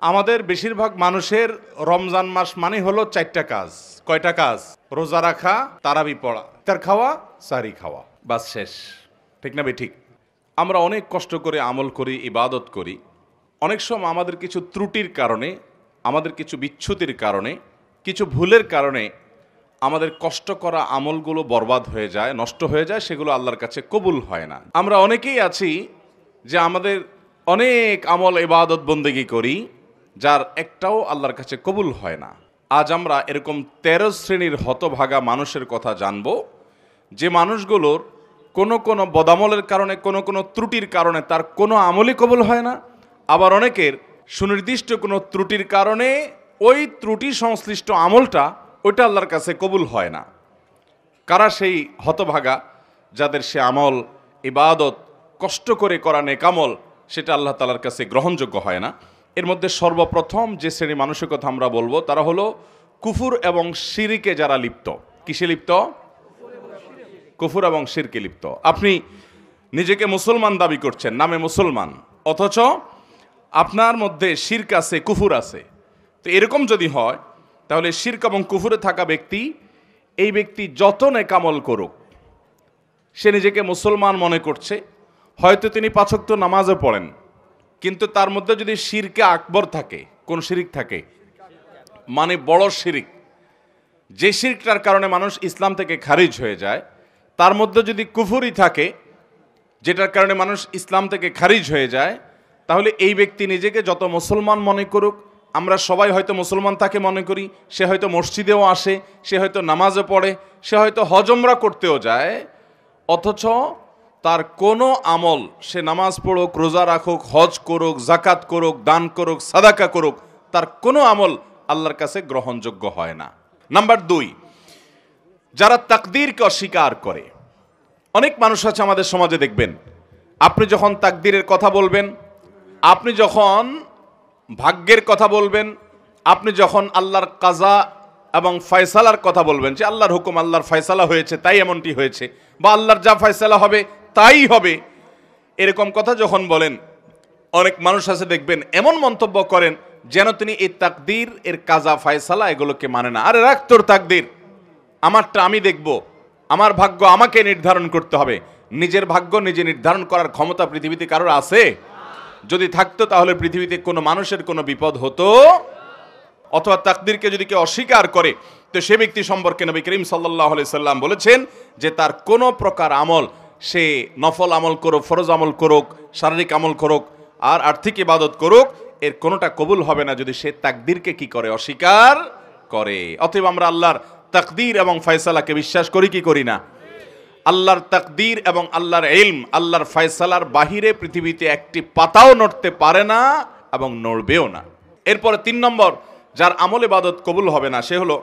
আমাদের বেশিরভাগ মানুষের রমজান মাস মানে হলো 4টা কাজ। কয়টা কাজ? রোজা রাখা, তারাবি পড়া, ইফতার খাওয়া, সাহরি খাওয়া, বাস শেষ। ঠিক না ঠিক? আমরা অনেক কষ্ট করে আমল করি, ইবাদত করি। অনেক সময় আমাদের কিছু ত্রুটির কারণে, আমাদের কিছু বিচ্যুতির কারণে, কিছু ভুলের কারণে আমাদের কষ্ট করা আমলগুলো বরবাদ হয়ে যায়, নষ্ট হয়ে যায়, সেগুলো আল্লাহর কাছে কবুল হয় না। আমরা অনেকেই আছি যে আমাদের অনেক আমল ইবাদত বন্দেগী করি, যার একটাও আল্লাহর কাছে কবুল হয় না। আজ আমরা এরকম 13 শ্রেণীর হতভাগা মানুষের কথা জানব, যে মানুষগুলোর কোনো বদামলের কারণে, কোনো ত্রুটির কারণে তার কোনো আমলই কবুল হয় না। আবার অনেকের সুনির্দিষ্ট কোনো ত্রুটির কারণে ওই ত্রুটি সংশ্লিষ্ট আমলটা ওইটা আল্লাহর কাছে কবুল হয় না। কারা সেই হতভাগা যাদের সে আমল ইবাদত কষ্ট করে করা নেকামল সেটা আল্লাহ তাআলার কাছে গ্রহণযোগ্য হয় না? এর মধ্যে সর্বপ্রথম যে শ্রেণী মানুষের কথা আমরা বলবো তারা হলো কুফুর এবং শিরকে যারা লিপ্ত। কিসে লিপ্ত? কুফুর এবং শিরকে লিপ্ত। আপনি নিজেকে মুসলমান দাবি করছেন, নামে মুসলমান, অথচ আপনার মধ্যে শিরক আছে, কুফুর আছে। তো এরকম যদি হয় তাহলে শিরক এবং কুফুরে থাকা ব্যক্তি, এই ব্যক্তি যত নেকামল করুক, সে নিজেকে মুসলমান মনে করছে, হয়তো তিনি 5 ওয়াক্ত নামাজও পড়েন, কিন্তু তার মধ্যে যদি শিরকে আকবর থাকে, কোন শিরিক থাকে, মানে বড় শিরিক, যে শিরকটার কারণে মানুষ ইসলাম থেকে খারিজ হয়ে যায়, তার মধ্যে যদি কুফুরি থাকে, যেটার কারণে মানুষ ইসলাম থেকে খারিজ হয়ে যায়, তাহলে এই ব্যক্তি নিজেকে যত মুসলমান মনে করুক, আমরা সবাই হয়তো মুসলমান তাকে মনে করি, সে হয়তো মসজিদেও আসে, সে হয়তো নামাজও পড়ে, সে হয়তো হজ উমরা করতেও যায়, অথচ তার কোনো আমল, সে নামাজ পড়ুক, রোজা রাখুক, হজ করুক, জাকাত করুক, দান করুক, সাদাকা করুক, তার কোনো আমল আল্লাহর কাছে গ্রহণযোগ্য হয় না। নাম্বার 2, যারা তাকদীরকে অস্বীকার করে। অনেক মানুষ আছে আমাদের সমাজে, দেখবেন আপনি যখন তাকদীরের কথা বলবেন, আপনি যখন ভাগ্যের কথা বলবেন, আপনি যখন আল্লাহর কাজা এবং ফয়সালার কথা বলবেন, যে আল্লাহর হুকুম, আল্লাহর ফয়সালা হয়েছে তাই এমনটি হয়েছে, বা আল্লাহর যা ফয়সালা হবে তাই হবে, এরকম কথা যখন বলেন, অনেক মানুষ আছে দেখবেন এমন মন্তব্য করেন যেন তিনি এই তাকদীর এর কাজা ফয়সালা এগুলোকে মানে না। আরে রাখ তোর তাকদীর, আমারটা আমি দেখব, আমার ভাগ্য আমাকে নির্ধারণ করতে হবে। নিজের ভাগ্য নিজে নির্ধারণ করার ক্ষমতা পৃথিবীতে কারোর আছে? যদি থাকতো তাহলে পৃথিবীতে কোনো মানুষের কোনো বিপদ হতো। অথবা তাকদীরকে যদি কেউ অস্বীকার করে, তো সে ব্যক্তি সম্পর্কে নবী করিম সাল্লাল্লাহু আলাইহি সাল্লাম বলেছেন যে তার কোনো প্রকার আমল, সে নফল আমল করুক, ফরজ আমল করুক, শারীরিক আমল করুক, আর আর্থিক ইবাদত করুক, এর কোনোটা কবুল হবে না যদি সে তাকদীরকে কি করে? অস্বীকার করে। অতএব আমরা আল্লাহর তাকদীর এবং ফয়সালাকে বিশ্বাস করি কি করি না? আল্লাহর তাকদীর এবং আল্লাহর ইলম, আল্লাহর ফয়সালার বাহিরে পৃথিবীতে একটি পাতাও নড়তে পারে না এবং নড়বেও না। এরপরে 3 নম্বর, যার আমল ইবাদত কবুল হবে না, সে হলো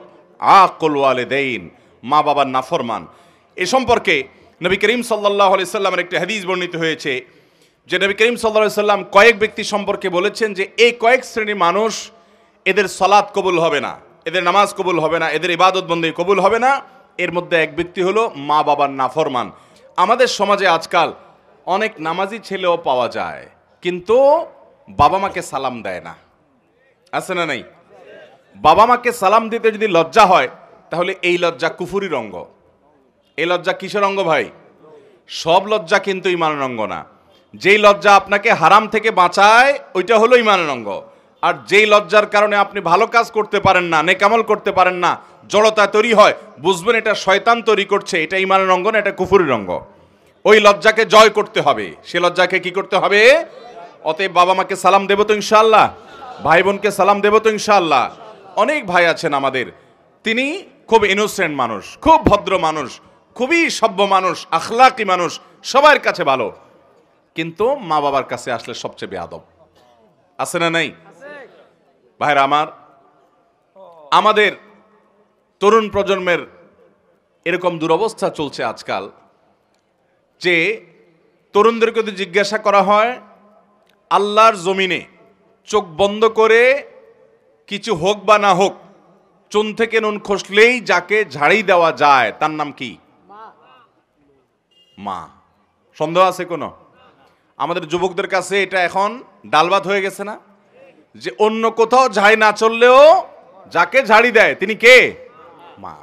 আকুল ওয়ালিদাইন, মা বাবার নাফরমান। এ সম্পর্কে নবী করিম সাল্লাল্লাহু আলাইহি সাল্লামের একটি হাদিস বর্ণিত হয়েছে যে নবী করিম সাল্লাল্লাহু আলাইহি সাল্লাম কয়েক ব্যক্তি সম্পর্কে বলেছেন যে এই কয়েক শ্রেণীর মানুষ, এদের সালাত কবুল হবে না, এদের নামাজ কবুল হবে না, এদের ইবাদত বন্দেগী কবুল হবে না। এর মধ্যে এক ব্যক্তি হলো মা বাবার নাফরমান। আমাদের সমাজে আজকাল অনেক নামাজি ছেলেও পাওয়া যায়, কিন্তু বাবা মাকে সালাম দেয় না। আছে না নাই? বাবা মাকে সালাম দিতে যদি লজ্জা হয়, তাহলে এই লজ্জা কুফুরির অঙ্গ। এই লজ্জা কিসের অঙ্গ ভাই? সব লজ্জা কিন্তু ঈমানের অঙ্গ না। যেই লজ্জা আপনাকে হারাম থেকে বাঁচায়, ওইটা হলো ঈমানের অঙ্গ। আর যেই লজ্জার কারণে আপনি ভালো কাজ করতে পারেন না, নেকামল করতে পারেন না, জড়তা তৈরি হয়, বুঝবেন এটা শয়তান তৈরি করছে, এটা ঈমানের অঙ্গ না, এটা কুফুরির অঙ্গ। ওই লজ্জাকে জয় করতে হবে, সে লজ্জাকে কি করতে হবে? অতএব বাবা মাকে সালাম দেব তো ইনশাআল্লাহ, ভাই বোনকে সালাম দেব তো ইনশাআল্লাহ। অনেক ভাই আছেন আমাদের, তিনি খুব ইনোসেন্ট মানুষ, খুব ভদ্র মানুষ, খুবই সভ্য মানুষ, আখলাকি মানুষ, সবার কাছে ভালো, কিন্তু মা বাবার কাছে আসলে সবচেয়ে বেয়াদব। আছে না নাই? ভাইরা আমার, আমাদের তরুণ প্রজন্মের এরকম দুরবস্থা চলছে আজকাল যে তরুণদেরকে যদি জিজ্ঞাসা করা হয়, আল্লাহর জমিনে চোখ বন্ধ করে কিছু হোক বা না হোক, চুন থেকে নুন খসলেই যাকে ঝাড়ি দেওয়া যায় তার নাম কি? মা। সন্দেহ আছে কোনো? আমাদের যুবকদের কাছে এটা এখন ডাল ভাত হয়ে গেছে না? যে অন্য কোথাও ঝাড়ি না চললেও যাকে ঝাড়ি দেয় তিনি কে? মা।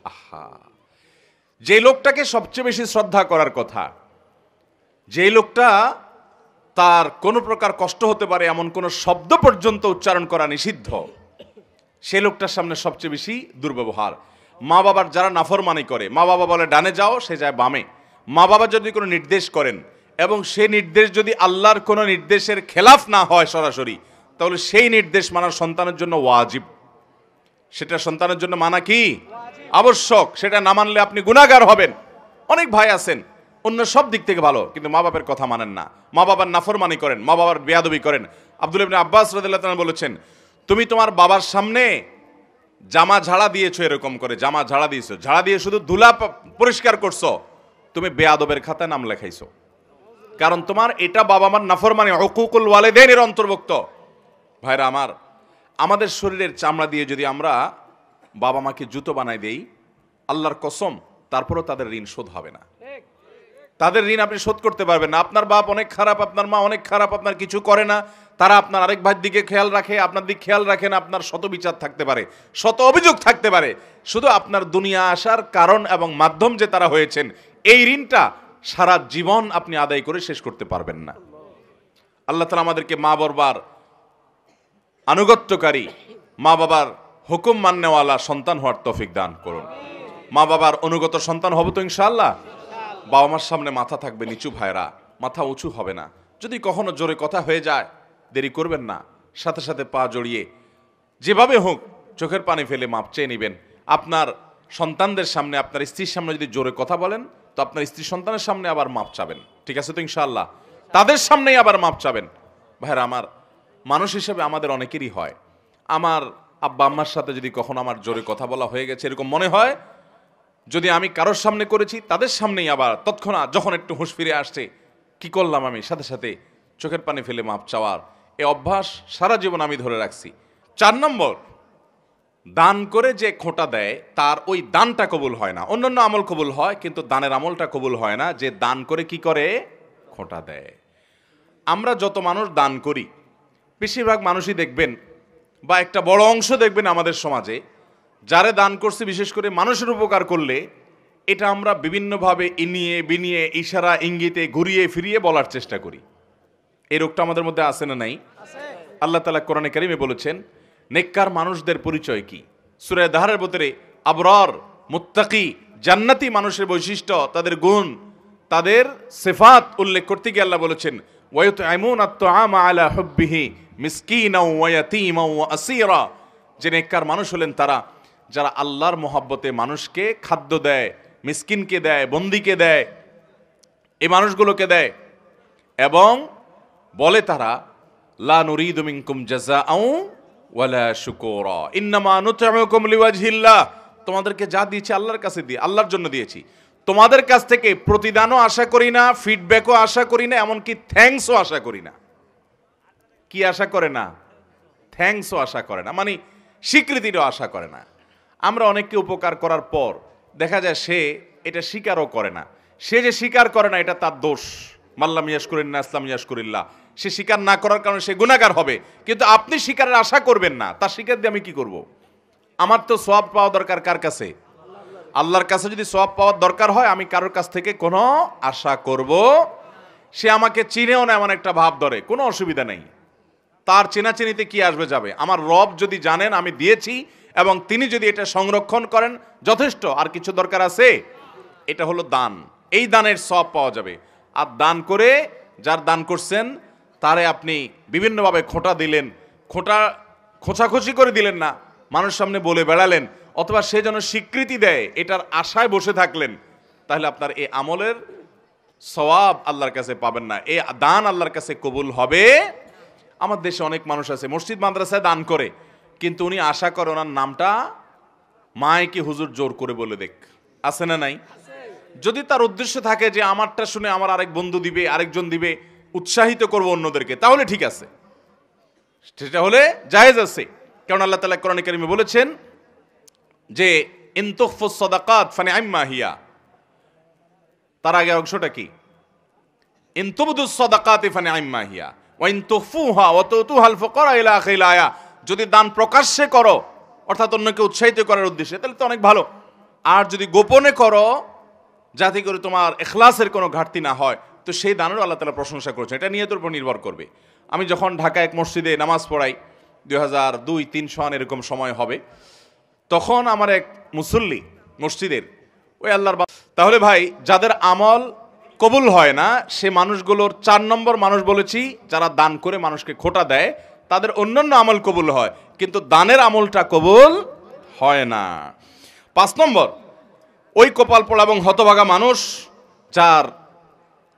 আহা, যে লোকটাকে সবচেয়ে বেশি শ্রদ্ধা করার কথা, যে লোকটা তার কোনো প্রকার কষ্ট হতে পারে এমন কোনো শব্দ পর্যন্ত উচ্চারণ করা নিষিদ্ধ, সে লোকটার সামনে সবচেয়ে বেশি দুর্ব্যবহার। মা বাবার যারা নাফরমানি করে, মা বাবা বলে ডানে যাও, সে যায় বামে। মা বাবা যদি কোনো নির্দেশ করেন এবং সেই নির্দেশ যদি আল্লাহর কোনো নির্দেশের খেলাফ না হয় সরাসরি, তাহলে সেই নির্দেশ মানা সন্তানের জন্য ওয়াজিব। সেটা সন্তানের জন্য মানা কি? আবশ্যক। সেটা না মানলে আপনি গুনাহগার হবেন। অনেক ভাই আছেন অন্য সব দিক থেকে ভালো, কিন্তু মা বাবার কথা মানেন না, মা বাবার নাফরমানি করেন, মা বাবার বেয়াদবি করেন। আব্দুল্লাহ ইবনে আব্বাস রাদিয়াল্লাহু তাআলা বলেছেন, তুমি তোমার বাবার সামনে জামা ঝাড়া দিয়েছো, এরকম করে জামা ঝাড়া দিয়েছো, ঝাড়া দিয়ে শুধু ধুলা পরিষ্কার করছো, তুমি বেয়াদবের খাতায় নাম লেখাইছো। কারণ তোমার এটা বাবা মার নাফরমানি, উকুকুল ওয়ালিদাইনের অন্তর্ভুক্ত। ভাইরা আমার, আমাদের শরীরের চামড়া দিয়ে যদি আমরা বাবা মাকে জুতো বানাই দেই, আল্লাহর কসম তারপরও তাদের ঋণ শোধ হবে না। তাদের ঋণ আপনি শোধ করতে পারবেন না। আপনার বাপ অনেক খারাপ, আপনার মা অনেক খারাপ, আপনার কিছু করে না, তারা আপনার আরেক ভাইয়ের দিকে খেয়াল রাখে, আপনার দিকে খেয়াল রাখে না, আপনার শত বিচার থাকতে পারে, শত অভিযোগ থাকতে পারে, শুধু আপনার দুনিয়া আসার কারণ এবং মাধ্যম যে তারা হয়েছেন, এই ঋণটা সারা জীবন আপনি আদায় করে শেষ করতে পারবেন না। আল্লাহ তাআলা আমাদেরকে মা বাবার আনুগত্যকারী, মা বাবার হুকুম মান্যওয়ালা সন্তান হওয়ার তৌফিক দান করুন। মা বাবার অনুগত সন্তান হব তো ইনশাআল্লাহ। বাবা মার সামনে মাথা থাকবে নিচু ভাইরা, মাথা উঁচু হবে না। যদি কখনো জোরে কথা হয়ে যায়, দেরি করবেন না, সাথে সাথে পা জড়িয়ে যেভাবে হোক চোখের পানি ফেলে মাপ চেয়ে নেবেন। আপনার সন্তানদের সামনে, আপনার স্ত্রীর সামনে যদি জোরে কথা বলেন, তো আপনার স্ত্রী সন্তানের সামনে আবার মাপ চাবেন। ঠিক আছে তো ইনশাআল্লাহ? তাদের সামনেই আবার মাপ চাবেন। ভাইরা আমার, মানুষ হিসেবে আমাদের অনেকেরই হয়, আমার আব্বা আম্মার সাথে যদি কখনো আমার জোরে কথা বলা হয়ে গেছে, এরকম মনে হয় যদি আমি কারোর সামনে করেছি, তাদের সামনেই আবার তৎক্ষণাৎ যখন একটু হুঁশ ফিরে আসছে, কি করলাম আমি, সাথে সাথে চোখের পানি ফেলে মাপ চাওয়ার এই অভ্যাস সারা জীবন আমি ধরে রাখছি। 4 নম্বর, দান করে যে খোঁটা দেয় তার ওই দানটা কবুল হয় না। অন্যান্য আমল কবুল হয়, কিন্তু দানের আমলটা কবুল হয় না। যে দান করে কি করে? খোঁটা দেয়। আমরা যত মানুষ দান করি, বেশিরভাগ মানুষই দেখবেন বা একটা বড় অংশ দেখবেন আমাদের সমাজে, যারে দান করছে বিশেষ করে মানুষের উপকার করলে, এটা আমরা বিভিন্নভাবে ইনিয়ে বিনিয়ে ইশারা ইঙ্গিতে ঘুরিয়ে ফিরিয়ে বলার চেষ্টা করি। এই রোগটা আমাদের মধ্যে আছে না নাই? আল্লাহ তাআলা কোরআনে কারিমে বলেছেন নেককার মানুষদের পরিচয় কি। সূরা দাহরের ভিতরে আবরার, মুত্তাকি, জান্নাতি মানুষের বৈশিষ্ট্য, তাদের গুণ, তাদের সিফাত উল্লেখ করতে গিয়ে আল্লাহ বলেছেন ওয়ায়ুতঈমুনা আত-তাআমা আলা হুব্বিহি মিসকিনাও ওয়া ইয়াতীমাও ওয়া আসীরা। যে নেককার মানুষ হলেন তারা যারা আল্লাহর মহব্বতে মানুষকে খাদ্য দেয়, মিসকিনকে দেয়, বন্দীকে দেয়, এই মানুষগুলোকে দেয়, এবং বলে তারা লা নুরিদু মিনকুম জাযাআও ওয়ালা শুকুরা ইন্নামা নুতঈমুকুম লিওয়াজহিল্লাহ। তোমাদেরকে যা দিয়েছি আল্লাহর কাছে দিয়ে, আল্লাহর জন্য দিয়েছি। তোমাদের কাছ থেকে প্রতিদানও আশা করি না, ফিডব্যাকও আশা করি না, এমনকি থ্যাঙ্কসও আশা করি না। কি আশা করে না? থ্যাঙ্কসও আশা করে না, মানে স্বীকৃতিরও আশা করে না। আমরা অনেককে উপকার করার পর দেখা যায় সে এটা স্বীকারও করে না। সে যে স্বীকার করে না এটা তার দোষ। মাল্লাম ইয়াশকুরিন্নাস লাম ইয়াশকুরিল্লাহ। সে স্বীকার না করার কারণে সে গুনাহগার হবে। কিন্তু আপনি স্বীকারের আশা করবেন না, তার স্বীকার দিয়ে আমি কি করব? আমার তো সওয়াব পাওয়া দরকার কার কাছে? আল্লাহর কাছে। যদি সওয়াব পাওয়ার দরকার হয়, আমি কারোর কাছ থেকে কোনো আশা করব, সে আমাকে চিনেও না এমন একটা ভাব ধরে, কোনো অসুবিধা নেই। তার চেনাচেনিতে কি আসবে যাবে? আমার রব যদি জানেন আমি দিয়েছি এবং তিনি যদি এটা সংরক্ষণ করেন, যথেষ্ট। আর কিছু দরকার আছে? এটা হলো দান। এই দানের সওয়াব পাওয়া যাবে। আর দান করে যার দান করছেন তারে আপনি বিভিন্নভাবে খোঁটা দিলেন, খোঁচাখুচি করে দিলেন না, মানুষ সামনে বলে বেড়ালেন, অথবা সে যেন স্বীকৃতি দেয় এটার আশায় বসে থাকলেন, তাহলে আপনার এই আমলের সওয়াব আল্লাহর কাছে পাবেন না। এই দান আল্লাহর কাছে কবুল হবে। আমার দেশে অনেক মানুষ আছে মসজিদ মাদ্রাসায় দান করে, কিন্তু উনি আশা করে ওনার নামটা মাইকে হুজুর জোর করে বলে দেখ। আছে না নাই? যদি তার উদ্দেশ্য থাকে যে আমারটা শুনে আমার আরেক বন্ধু দিবে, আরেকজন দিবে, উৎসাহিত করব অন্যদেরকে, তাহলে ঠিক আছে, সেটা হলে জায়েজ আছে। কারণ আল্লাহ তাআলা কোরআনে কারিমে বলেছেন যে ইন তুখফুস সাদাকাত ফানিআম্মা হিয়া। তার আগের অংশটা কি? In তুবদুস সাদাকাতি ফানিআম্মা Hiya. ওয়াইন তুখফুহা ওয়া তুতুহাল ফুকারা ইলা আখিল আয়া, যদি দান প্রকাশ্যে করো অর্থাৎ অন্যকে উৎসাহিত করার উদ্দেশ্যে তাহলে তো অনেক ভালো, আর যদি গোপনে করো যাতে করে তোমার ইখলাসের কোনো ঘাটতি না হয়, তো সেই দানেরও আল্লাহ তাআলা প্রশংসা করেছেন। এটা নিয়তের উপর নির্ভর করবে। আমি যখন ঢাকা এক মসজিদে নামাজ পড়াই 2002-03 সন এরকম সময় হবে, তখন আমার এক মুসল্লি মসজিদের ওই আল্লাহর, তাহলে ভাই যাদের আমল কবুল হয় না সে মানুষগুলোর 4 নম্বর মানুষ বলেছি যারা দান করে মানুষকে খোটা দেয়, তাদের অন্যান্য আমল কবুল হয় কিন্তু দানের আমলটা কবুল হয় না। 5 নম্বর ওই কপাল পোড়া এবং হতভাগা মানুষ যার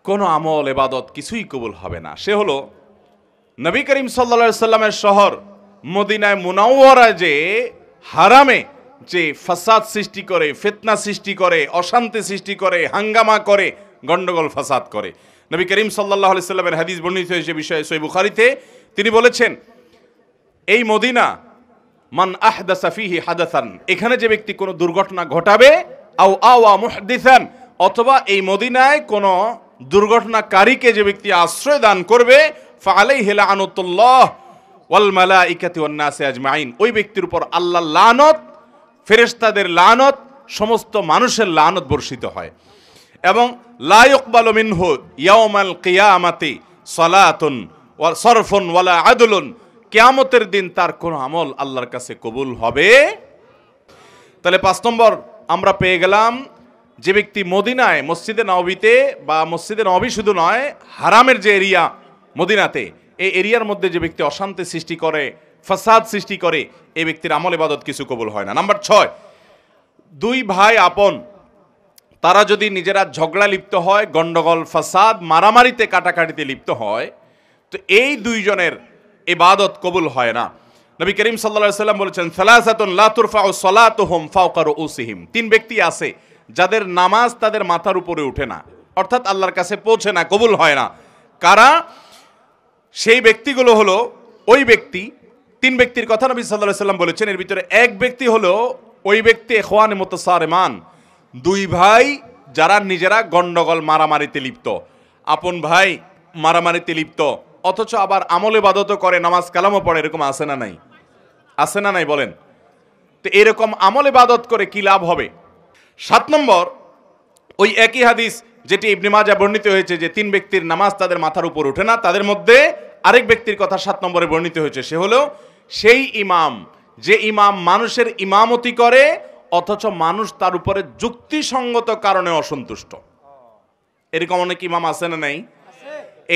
কোনো আমল ইবাদত কিছুই কবুল হবে না, সে হলো নবী করিম সাল্লাল্লাহু আলাইহি সাল্লামের শহর মদিনায় মুনাওয়ারায় যে হারামে যে ফাসাদ সৃষ্টি করে, ফিতনা সৃষ্টি করে, অশান্তি সৃষ্টি করে, হাঙ্গামা করে, গন্ডগোল ফাসাদ করে। নবী করিম সাল্লাল্লাহু আলাইহি সাল্লামের হাদিস বর্ণিত হয়েছে বিষয়ে সহিহ বুখারীতে, তিনি বলেছেন এই মদিনা মান আহদাসা ফিহি হাদাসান, এখানে যে ব্যক্তি কোনো দুর্ঘটনা ঘটাবে, আও আওয়া মুহদিসান, অথবা এই মদিনায় কোনো দুর্ঘটনাকারীকে যে ব্যক্তি আশ্রয় দান করবে, ফাআলাইহি লাআনাতুল্লাহ ওয়াল মালাইকাতি ওয়ান নাসি আজমাইন, ওই ব্যক্তির উপর আল্লাহর লানত, ফেরেশতাদের লানত, সমস্ত মানুষের লানত বর্ষিত হয়। এবং লা ইকবালু মিনহু ইয়াউমাল কিয়ামাতি সালাতুন ওয়া সরফুন ওয়ালা আদলুন, কিয়ামতের দিন তার কোন আমল আল্লাহর কাছে কবুল হবে। তাহলে 5 নম্বর আমরা পেয়ে গেলাম, যে ব্যক্তি মদিনায় মসজিদে নববীতে বা মসজিদে নববী শুধু নয় হারামের যে এরিয়া মদিনাতে, এই এরিয়ার মধ্যে যে ব্যক্তি অশান্তি সৃষ্টি করে, ফাসাদ সৃষ্টি করে, এই ব্যক্তির আমল ইবাদত কিছু কবুল হয় না। নাম্বার 6, 2 ভাই আপন তারা যদি নিজেরা ঝগড়া লিপ্ত হয়, গন্ডগোল ফাসাদ মারামারিতে কাটাকাটিতে লিপ্ত হয়, তো এই 2 জনের ইবাদত কবুল হয় না। নবী করিম সাল্লাল্লাহু আলাইহি সাল্লাম বলেছেন সালাসাতুন লা তুরফাউ সালাতুহুম ফাওকা রুউসিহিম, 3 ব্যক্তি আছে যাদের নামাজ তাদের মাথার উপরে ওঠে না, অর্থাৎ আল্লাহর কাছে পৌঁছে না, কবুল হয় না। কারা? সেই ব্যক্তিগুলো হলো ওই ব্যক্তি, 3 ব্যক্তির কথা নবী সাল্লাল্লাহু আলাইহি সাল্লাম বলেছেন, এর ভিতরে এক ব্যক্তি হলো ওই ব্যক্তি ইখওয়ানে মুতাসারিমান, 2 ভাই যারা নিজেরা গন্ডগোল মারামারিতে লিপ্ত, আপন ভাই মারামারিতে লিপ্ত, অথচ আবার আমল ইবাদতও করে, নামাজ কালামও পড়ে, এরকম আছে না নাই? আছে না নাই বলেন? তো এরকম আমল ইবাদত করে কি লাভ হবে? 7 নম্বর ওই একই হাদিস যেটি ইবনে মাজাহ বর্ণিত হয়েছে যে 3 ব্যক্তির নামাজ তাদের মাথার উপর ওঠে না, তাদের মধ্যে আরেক ব্যক্তির কথা 7 নম্বরে বর্ণিত হয়েছে, সে হলো সেই ইমাম যে ইমাম মানুষের ইমামতি করে অথচ মানুষ তার উপরে যুক্তিসঙ্গত কারণে অসন্তুষ্ট। এরকম অনেক ইমাম আছে না নাই?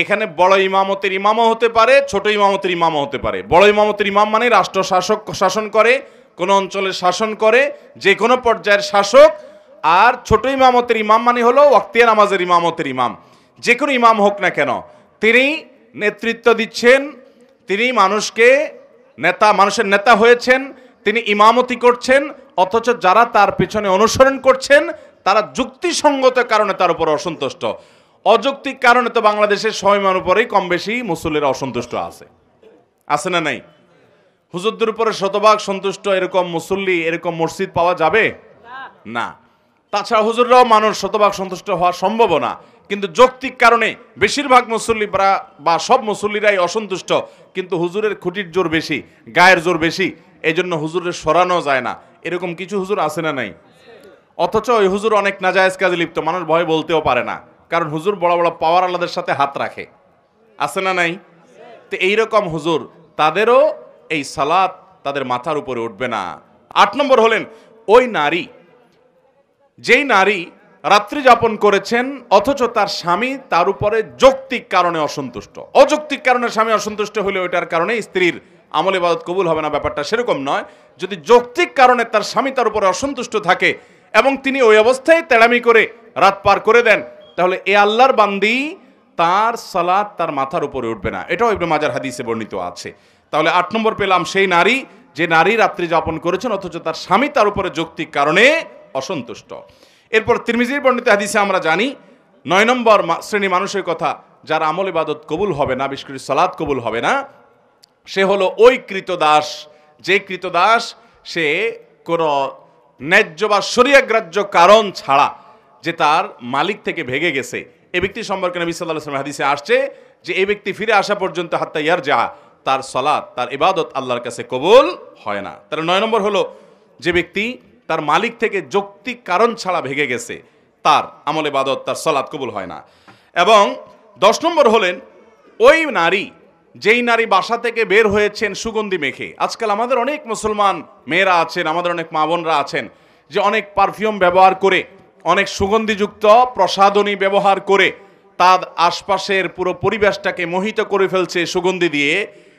এখানে বড় ইমামতের ইমামও হতে পারে, ছোট ইমামতের ইমামও হতে পারে। বড় ইমামতের ইমাম মানে রাষ্ট্র শাসক শাসন করে, কোন অঞ্চলের শাসন করে, যে কোনো পর্যায়ের শাসক। আর ছোট ইমামতের ইমাম মানে হলো ওয়াক্তিয়া নামাজের ইমামতের ইমাম। যে কোনো ইমাম হোক না কেন, তিনি নেতৃত্ব দিচ্ছেন, তিনি মানুষের নেতা হয়েছেন, তিনি ইমামতি করছেন, অথচ যারা তার পেছনে অনুসরণ করছেন তারা যুক্তিসঙ্গত কারণে তার উপর অসন্তুষ্ট। অযৌক্তিক কারণে তো বাংলাদেশের 100 ইমামের উপরেই কম বেশি মুসল্লিরা অসন্তুষ্ট আছে না নাই? হুজুরদের উপরে শতভাগ সন্তুষ্ট এরকম মুসল্লি, এরকম মসজিদ পাওয়া যাবে না। তাছাড়া হুজুররাও মানুষ শতভাগ সন্তুষ্ট হওয়া সম্ভব না, কিন্তু যৌক্তিক কারণে বেশিরভাগ মুসল্লি বা সব মুসল্লিরাই অসন্তুষ্ট, কিন্তু হুজুরের খুঁটির জোর বেশি, গায়ের জোর বেশি, এই জন্য হুজুরের সরানো যায় না। এরকম কিছু হুজুর আছে না নাই? অথচ ওই হুজুর অনেক নাজায়েজ কাজে লিপ্ত, মানুষ ভয়ে বলতেও পারে না, কারণ হুজুর বড় বড় পাওয়ার আলাদের সাথে হাত রাখে, আছে না নাই? তো এইরকম হুজুর, তাদেরও এই সালাত তাদের মাথার উপরে উঠবে না। 8 নম্বর হলেন ওই নারী, যেই নারী রাত্রি যাপন করেছেন অথচ তার স্বামী তার উপরে যৌক্তিক কারণে অসন্তুষ্ট। অযৌক্তিক কারণে স্বামী অসন্তুষ্ট হলে ওইটার কারণে স্ত্রীর আমল ইবাদত কবুল হবে না, ব্যাপারটা সেরকম নয়। যদি যৌক্তিক কারণে তার স্বামী তার উপরে অসন্তুষ্ট থাকে এবং তিনি ওই অবস্থায় তেড়ামি করে রাত পার করে দেন, তাহলে এ আল্লাহর বান্দি তার সালাত তার মাথার উপরে উঠবে না। এটাও ইবনে মাজাহ হাদিসে বর্ণিত আছে। তাহলে 8 নম্বর পেলাম সেই নারী, যে নারী রাত্রি যাপন করেছেন অথচ তার স্বামী তার উপরে যৌক্তিক কারণে অসন্তুষ্ট। এরপর তিরমিজির বর্ণিত হাদিসে আমরা জানি 9 নম্বর শ্রেণী মানুষের কথা যার আমল ইবাদত কবুল হবে না, বিশেষ করে সালাত কবুল হবে না, সে হলো ওই কৃতদাস, যে কৃতদাস সে কোনো ন্যায্য বা শরীয়গ্রাহ্য কারণ ছাড়া যে তার মালিক থেকে ভেগে গেছে। এই ব্যক্তি সম্পর্কে নবী সাল্লাল্লাহু আলাইহি ওয়াসাল্লাম হাদিসে আসছে যে এই ব্যক্তি ফিরে আসা পর্যন্ত হাত্তা ইয়ারজা, তার সালাত, তার ইবাদত আল্লাহর কাছে কবুল হয় না। তাহলে 9 নম্বর হলো যে ব্যক্তি তার মালিক থেকে যৌক্তিক কারণ ছাড়া ভেগে গেছে, তার আমল ইবাদত, তার সালাত কবুল হয় না। এবং 10 নম্বর হলেন ওই নারী, যেই নারী বাসা থেকে বের হয়েছেন সুগন্ধি মেখে। আজকাল আমাদের অনেক মুসলমান মেয়েরা আছেন, আমাদের অনেক মা বোনরা আছেন যে অনেক পারফিউম ব্যবহার করে, অনেক সুগন্ধিযুক্ত প্রসাধনী ব্যবহার করে তার আশপাশের পুরো পরিবেশটাকে মোহিত করে ফেলছে সুগন্ধি দিয়ে,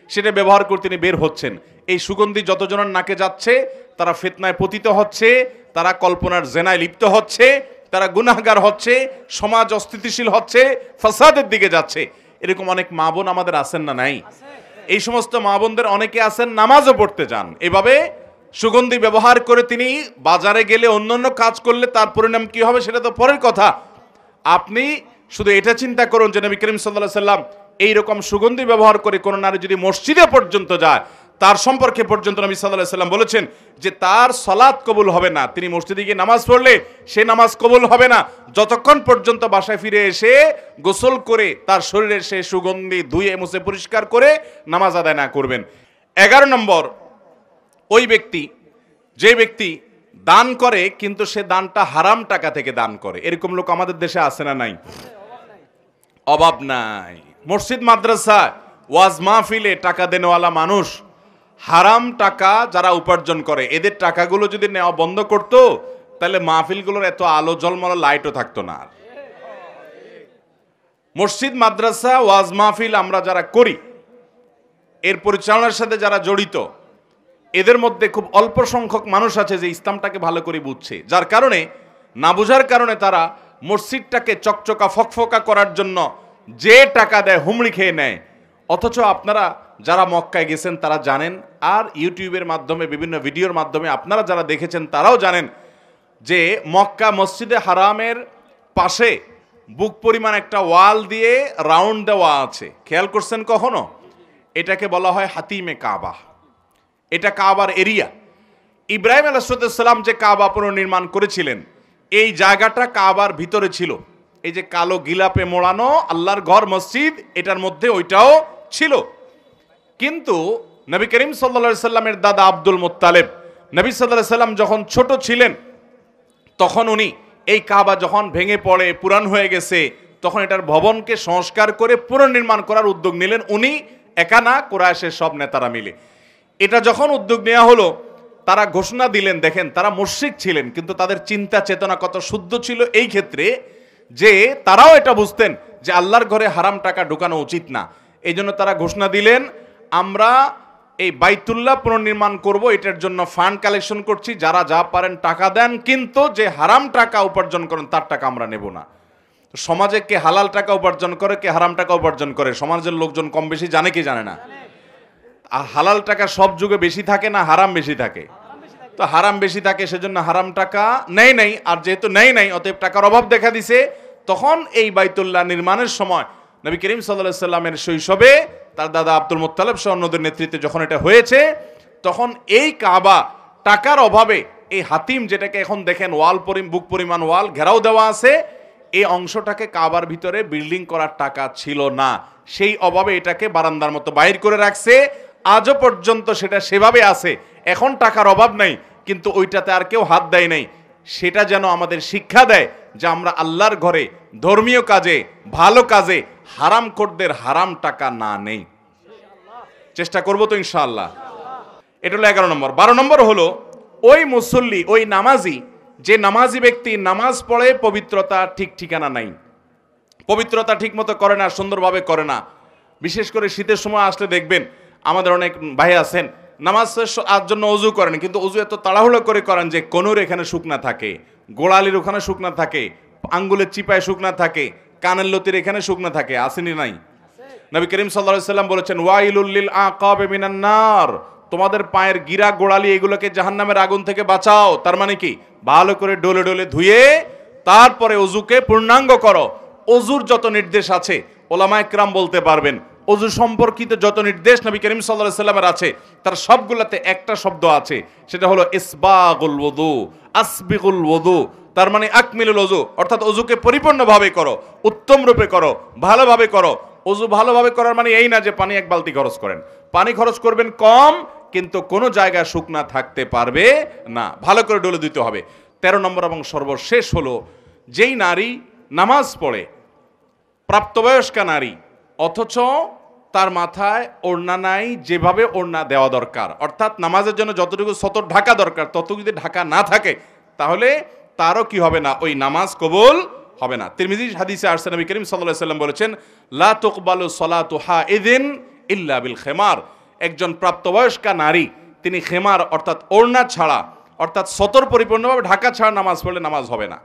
সেটা ব্যবহার করে তিনি বের হচ্ছেন। এই সুগন্ধি যতজনের নাকে যাচ্ছে তারা ফিতনায় পতিত হচ্ছে, তারা কল্পনার জেনায় লিপ্ত হচ্ছে, তারা গুনাহগার হচ্ছে, সমাজ অস্থিতিশীল হচ্ছে, ফাসাদের দিকে যাচ্ছে। এরকম অনেক মা বোন আমাদের আছেন না নাই? এই সমস্ত মা বোনদের অনেকে আছেন নামাজও পড়তে যান, এভাবে সুগন্ধি ব্যবহার করে তিনি বাজারে গেলে অন্যান্য কাজ করলে তার পরিণাম কি হবে সেটা তো পরের কথা। আপনি শুধু এটা চিন্তা করুন যে নবী করিম সাল্লাল্লাহু আলাইহি সাল্লাম এইরকম সুগন্ধি ব্যবহার করে কোনো নারী যদি মসজিদে পর্যন্ত যায়, তার সম্পর্কে পর্যন্ত নবী সাল্লাল্লাহু আলাইহি সাল্লাম বলেছেন যে তার সালাত কবুল হবে না। তিনি মসজিদে গিয়ে নামাজ পড়লে সে নামাজ কবুল হবে না যতক্ষণ পর্যন্ত বাসায় ফিরে এসে গোসল করে তার শরীরে সে সুগন্ধি ধুয়ে মুছে পরিষ্কার করে নামাজ আদায় না করবেন। 11 নম্বর, ওই ব্যক্তি, যে ব্যক্তি দান করে কিন্তু সে দানটা হারাম টাকা থেকে দান করে। এরকম লোক আমাদের দেশে আছে না নাই? অভাব নাই। মসজিদ মাদ্রাসা ওয়াজ মাহফিলে টাকা দেনেওয়ালা মানুষ হারাম টাকা যারা উপার্জন করে, এদের টাকাগুলো যদি নেওয়া বন্ধ করতো তাহলে মাহফিলগুলোর এত আলো ঝলমল লাইটও থাকতো না। মসজিদ মাদ্রাসা ওয়াজ মাহফিল আমরা যারা করি, এর পরিচালনার সাথে যারা জড়িত, এদের মধ্যে খুব অল্প সংখ্যক মানুষ আছে যে ইসলামটাকে ভালো করে বুঝছে, যার কারণে না বোঝার কারণে তারা মসজিদটাকে চকচকা ফকফকা করার জন্য যে টাকা দেয় হুমড়ি খেয়ে নেয়। অথচ আপনারা যারা মক্কায় গেছেন তারা জানেন, আর ইউটিউবের মাধ্যমে বিভিন্ন ভিডিওর মাধ্যমে আপনারা যারা দেখেছেন তারাও জানেন যে মক্কা মসজিদে হারামের পাশে বুক পরিমাণ একটা ওয়াল দিয়ে রাউন্ড দেওয়া আছে। খেয়াল করছেন কখনো? এটাকে বলা হয় হাতিমে কাবা। এটা কাবার এরিয়া। ইব্রাহিম আলাইহিস সালাম যে কাবা পুনর্নির্মাণ করেছিলেন, এই জায়গাটা কাবার ভিতরে ছিল। এই যে কালো গিলাপে মোড়ানো আল্লাহর ঘর মসজিদ, এটার মধ্যে ওইটাও ছিল। কিন্তু নবী করিম সাল্লাল্লাহু আলাইহি সাল্লামের দাদা আব্দুল মুত্তালিব, নবী সাল্লাল্লাহু আলাইহি সাল্লাম যখন ছোট ছিলেন তখন উনি এই কাবা যখন ভেঙে পড়ে পুরান হয়ে গেছে, তখন এটার ভবনকে সংস্কার করে পুনর্নির্মাণ করার উদ্যোগ নিলেন। উনি একা না, কুরাইশের সব নেতারা মিলে। এটা যখন উদ্যোগ নেওয়া হলো, তারা ঘোষণা দিলেন, দেখেন তারা মুশরিক ছিলেন কিন্তু তাদের চিন্তা চেতনা কত শুদ্ধ ছিল এই ক্ষেত্রে যে তারাও এটা বুঝতেন যে আল্লাহর ঘরে হারাম টাকা ঢুকানো উচিত না। এই জন্য তারা ঘোষণা দিলেন, আমরা এই বাইতুল্লাহ পুনর্নির্মাণ করব, এটার জন্য ফান্ড কালেকশন করছি, যারা যা পারেন টাকা দেন, কিন্তু যে হারাম টাকা উপার্জন করেন তার টাকা আমরা নেব না। সমাজে কে হালাল টাকা উপার্জন করে, কে হারাম টাকা উপার্জন করে, সমাজের লোকজন কম বেশি জানে কি জানে না? আর হালাল টাকা সব যুগে বেশি থাকে না হারাম বেশি থাকে? তো হারাম বেশি থাকে, সেজন্য হারাম টাকা নেই নাই। আর যেহেতু নেই নাই, অতএব টাকার অভাব দেখা দিছে। তখন এই বাইতুল্লাহ নির্মাণের সময় নবী করিম সাল্লাল্লাহু আলাইহি সাল্লামের শৈশবে তার দাদা আব্দুল মুত্তালিব সহ অন্যদের নেতৃত্বে যখন এটা হয়েছে, তখন এই কাবা টাকার অভাবে এই হাতিম, যেটাকে এখন দেখেন ওয়াল বুক পরিমাণ ওয়াল ঘেরাও দেওয়া আছে, এই অংশটাকে কাবার ভিতরে বিল্ডিং করার টাকা ছিল না। সেই অভাবে এটাকে বারান্দার মতো বাইর করে রাখছে। আজও পর্যন্ত সেটা সেভাবে আছে। এখন টাকার অভাব নাই, কিন্তু ওইটাতে আর কেউ হাত দেয় নাই। সেটা যেন আমাদের শিক্ষা দেয় যে আমরা আল্লাহর ঘরে ধর্মীয় কাজে, ভালো কাজে হারামখোরদের হারাম টাকা না নেই। চেষ্টা করবো তো ইনশাআল্লাহ। এটা হলো 11 নম্বর। 12 নম্বর হলো ওই মুসল্লি, ওই নামাজি, যে নামাজি ব্যক্তি নামাজ পড়ে পবিত্রতা ঠিক ঠিকানা নাই, পবিত্রতা ঠিক মতো করে না, সুন্দরভাবে করে না। বিশেষ করে শীতের সময় আসলে দেখবেন আমাদের অনেক ভাই আছেন নামাজ জন্য অজু করেন, কিন্তু অজু এত তাড়াহুড়ো করে করেন যে কোনোর এখানে শুকনা থাকে, গোড়ালির ওখানে শুকনা থাকে, আঙ্গুলের চিপায় শুকনা থাকে, কানের লতির এখানে শুকনা থাকে। আসেনি নাই? নবী করিম সাল্লাল্লাহু আলাইহি সাল্লাম বলেছেন, ওয়াইলুল লিল আকাব মিনান নার, তোমাদের পায়ের গিরা গোড়ালি এগুলোকে জাহান্নামের আগুন থেকে বাঁচাও। তার মানে কি? ভালো করে ডলে ডলে ধুয়ে তারপরে অজুকে পূর্ণাঙ্গ করো। অজুর যত নির্দেশ আছে ওলামায়ে কেরাম বলতে পারবেন, অজু সম্পর্কিত যত নির্দেশ নবী করিম সাল্লাল্লাহু আলাইহি সাল্লামের আছে, তার সবগুলোতে একটা শব্দ আছে, সেটা হলো ইসবাগুল ওযু, আসবিগুল ওযু। তার মানে আকমিলুল ওযু, অর্থাৎ অজুকে পরিপূর্ণভাবে করো, উত্তম রূপে করো, ভালোভাবে করো। অজু ভালোভাবে করার মানে এই না যে পানি এক বালতি খরচ করেন, পানি খরচ করবেন কম, কিন্তু কোনো জায়গায় শুকনা থাকতে পারবে না, ভালো করে ডলে দিতে হবে। 13 নম্বর এবং সর্বশেষ হলো, যেই নারী নামাজ পড়ে, প্রাপ্তবয়স্কা নারী, অথচ তার মাথায় ওড়না নাই, যেভাবে ওড়না দেওয়া দরকার, অর্থাৎ নামাজের জন্য যতটুকু সতর ঢাকা দরকার ততটুকু যদি ঢাকা না থাকে, তাহলে তারও কি হবে না, ওই নামাজ কবুল হবে না। তিরমিজি হাদিসে আসছে, নবী করিম সাল্লাল্লাহু আলাইহি ওয়াসাল্লাম বলেছেন, লা তুকবালু সলাতু হাইদিন ইল্লা বিল খিমার। একজন প্রাপ্তবয়স্কা নারী তিনি খেমার অর্থাৎ ওড়না ছাড়া, অর্থাৎ সতর পরিপূর্ণভাবে ঢাকা ছাড়া নামাজ পড়লে নামাজ হবে না।